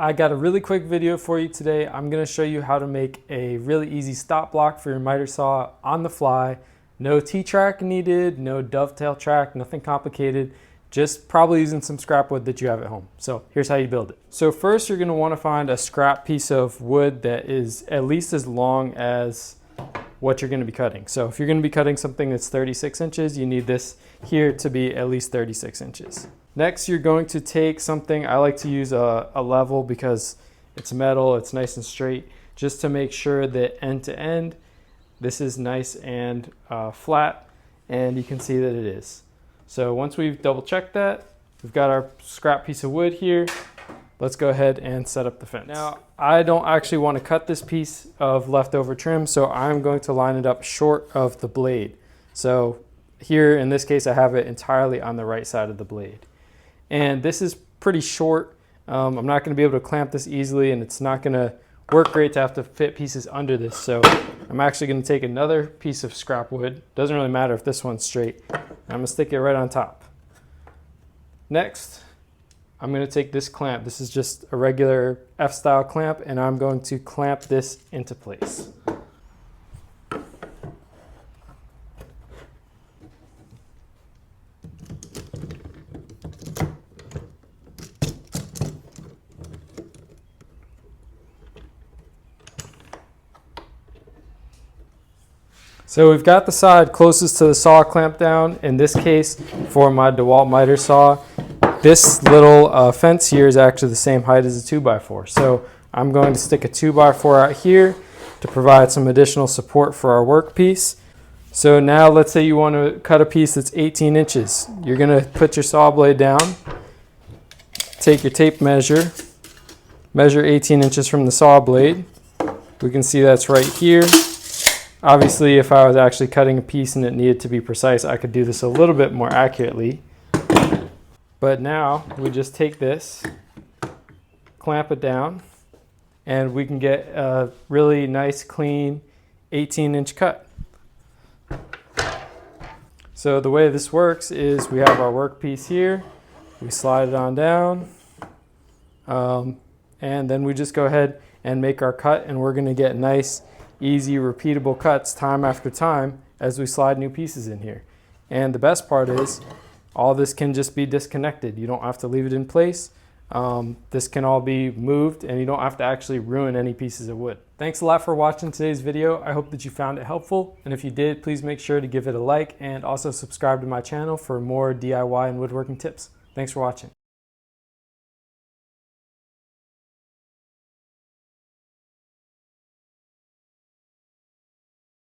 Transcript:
I got a really quick video for you today. I'm going to show you how to make a really easy stop block for your miter saw on the fly. No T-track needed, no dovetail track, nothing complicated. Just probably using some scrap wood that you have at home. So here's how you build it. So first you're going to want to find a scrap piece of wood that is at least as long as what you're going to be cutting. So if you're going to be cutting something that's 36 inches, you need this here to be at least 36 inches. Next, you're going to take something, I like to use a level because it's metal, it's nice and straight, just to make sure that end to end, this is nice and flat, and you can see that it is. So once we've double checked that, we've got our scrap piece of wood here. Let's go ahead and set up the fence. Now, I don't actually want to cut this piece of leftover trim, so I'm going to line it up short of the blade. So here, in this case, I have it entirely on the right side of the blade. And this is pretty short. I'm not going to be able to clamp this easily, and it's not going to work great to have to fit pieces under this. So I'm actually going to take another piece of scrap wood. Doesn't really matter if this one's straight. I'm going to stick it right on top. Next, I'm going to take this clamp. This is just a regular F-style clamp, and I'm going to clamp this into place. So we've got the side closest to the saw clamp down. In this case, for my DeWalt miter saw, this little fence here is actually the same height as a 2x4. So I'm going to stick a 2x4 out here to provide some additional support for our workpiece. So now let's say you want to cut a piece that's 18 inches. You're going to put your saw blade down, take your tape measure, measure 18 inches from the saw blade. We can see that's right here. Obviously, if I was actually cutting a piece and it needed to be precise, I could do this a little bit more accurately. But now we just take this, clamp it down, and we can get a really nice, clean 18-inch cut. So the way this works is we have our workpiece here, we slide it on down, and then we just go ahead and make our cut, and we're going to get nice, easy, repeatable cuts time after time as we slide new pieces in here. And the best part is all this can just be disconnected. You don't have to leave it in place. This can all be moved, and you don't have to actually ruin any pieces of wood. Thanks a lot for watching today's video. I hope that you found it helpful, and if you did, please make sure to give it a like and also subscribe to my channel for more DIY and woodworking tips. Thanks for watching.